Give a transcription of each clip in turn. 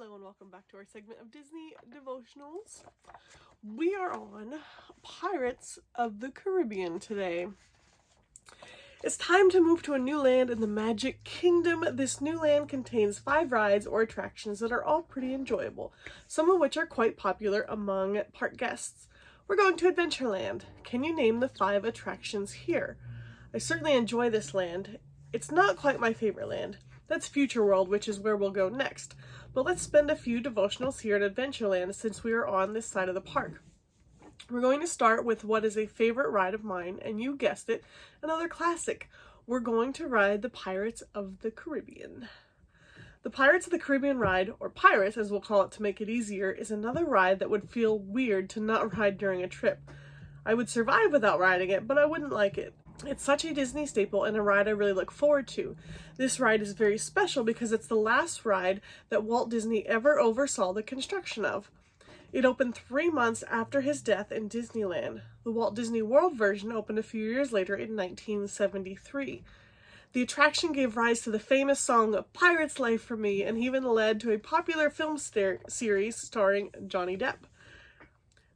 Hello and welcome back to our segment of Disney Devotionals. We are on Pirates of the Caribbean today. It's time to move to a new land in the Magic Kingdom. This new land contains 5 rides or attractions that are all pretty enjoyable, some of which are quite popular among park guests. We're going to Adventureland. Can you name the 5 attractions here? I certainly enjoy this land. It's not quite my favorite land. That's Future World, which is where we'll go next. But let's spend a few devotionals here at Adventureland since we are on this side of the park. We're going to start with what is a favorite ride of mine, and you guessed it, another classic. We're going to ride the Pirates of the Caribbean. The Pirates of the Caribbean ride, or Pirates as we'll call it to make it easier, is another ride that would feel weird to not ride during a trip. I would survive without riding it, but I wouldn't like it. It's such a Disney staple and a ride I really look forward to. This ride is very special because it's the last ride that Walt Disney ever oversaw the construction of. It opened 3 months after his death in Disneyland. The Walt Disney World version opened a few years later in 1973. The attraction gave rise to the famous song Pirate's Life for Me and even led to a popular film series starring Johnny Depp.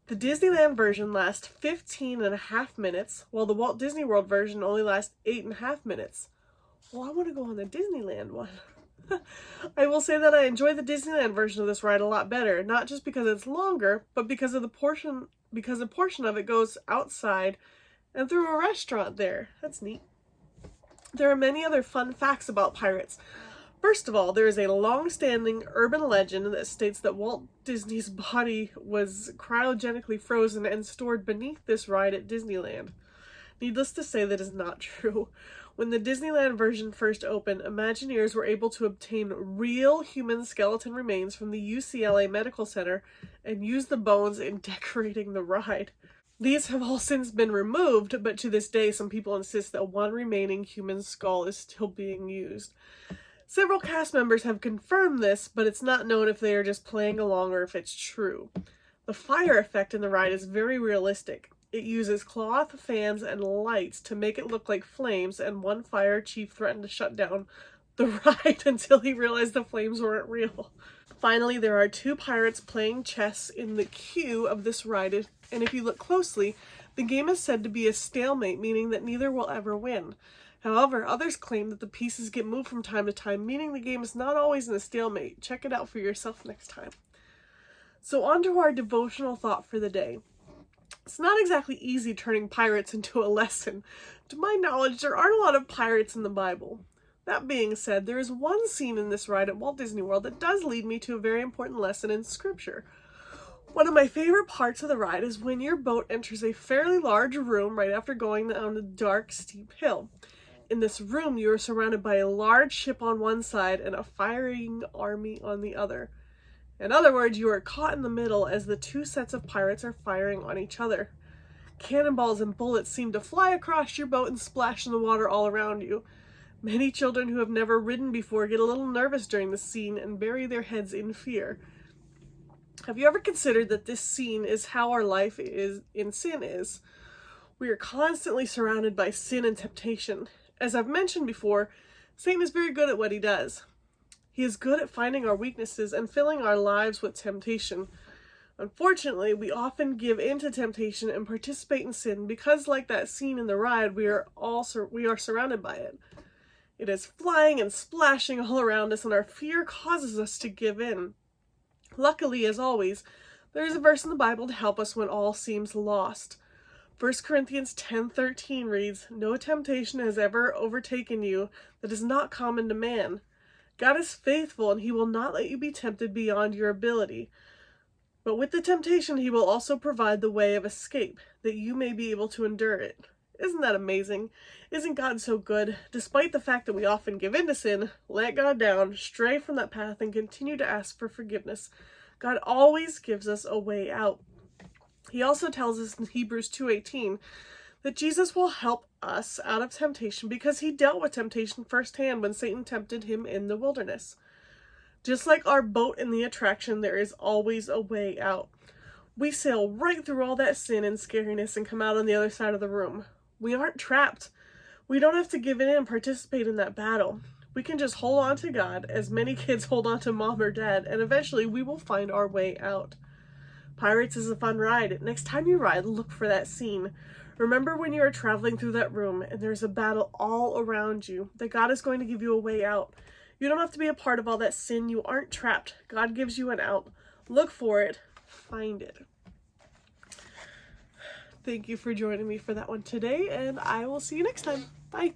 The Disneyland version lasts 15.5 minutes, while the Walt Disney World version only lasts 8.5 minutes. Well, I want to go on the Disneyland one. I will say that I enjoy the Disneyland version of this ride a lot better, not just because it's longer, but because a portion of it goes outside and through a restaurant there. That's neat. There are many other fun facts about pirates. First of all, there is a long-standing urban legend that states that Walt Disney's body was cryogenically frozen and stored beneath this ride at Disneyland. Needless to say, that is not true. When the Disneyland version first opened, Imagineers were able to obtain real human skeleton remains from the UCLA Medical Center and use the bones in decorating the ride. These have all since been removed, but to this day, some people insist that one remaining human skull is still being used. Several cast members have confirmed this, but it's not known if they are just playing along or if it's true. The fire effect in the ride is very realistic. It uses cloth, fans, and lights to make it look like flames, and one fire chief threatened to shut down the ride until he realized the flames weren't real. Finally, there are 2 pirates playing chess in the queue of this ride, and if you look closely, the game is said to be a stalemate, meaning that neither will ever win. However, others claim that the pieces get moved from time to time, meaning the game is not always in a stalemate. Check it out for yourself next time. So on to our devotional thought for the day. It's not exactly easy turning pirates into a lesson. To my knowledge, there aren't a lot of pirates in the Bible. That being said, there is one scene in this ride at Walt Disney World that does lead me to a very important lesson in Scripture. One of my favorite parts of the ride is when your boat enters a fairly large room right after going down a dark, steep hill. In this room, you are surrounded by a large ship on one side and a firing army on the other. In other words, you are caught in the middle as the 2 sets of pirates are firing on each other. Cannonballs and bullets seem to fly across your boat and splash in the water all around you. Many children who have never ridden before get a little nervous during the scene and bury their heads in fear. Have you ever considered that this scene is how our life in sin is? We are constantly surrounded by sin and temptation. As I've mentioned before, Satan is very good at what he does. He is good at finding our weaknesses and filling our lives with temptation. Unfortunately, we often give in to temptation and participate in sin because, like that scene in the ride, we are surrounded by it. It is flying and splashing all around us, and our fear causes us to give in. Luckily, as always, there is a verse in the Bible to help us when all seems lost. 1 Corinthians 10:13 reads, "No temptation has ever overtaken you that is not common to man. God is faithful, and he will not let you be tempted beyond your ability. But with the temptation, he will also provide the way of escape, that you may be able to endure it." Isn't that amazing? Isn't God so good? Despite the fact that we often give in to sin, let God down, stray from that path, and continue to ask for forgiveness, God always gives us a way out. He also tells us in Hebrews 2:18 that Jesus will help us out of temptation because he dealt with temptation firsthand when Satan tempted him in the wilderness. Just like our boat in the attraction, there is always a way out. We sail right through all that sin and scariness and come out on the other side of the room. We aren't trapped. We don't have to give in and participate in that battle. We can just hold on to God as many kids hold on to mom or dad, and eventually we will find our way out. Pirates is a fun ride. Next time you ride, look for that scene. Remember when you are traveling through that room and there's a battle all around you, that God is going to give you a way out. You don't have to be a part of all that sin. You aren't trapped. God gives you an out. Look for it. Find it. Thank you for joining me for that one today, and I will see you next time. Bye.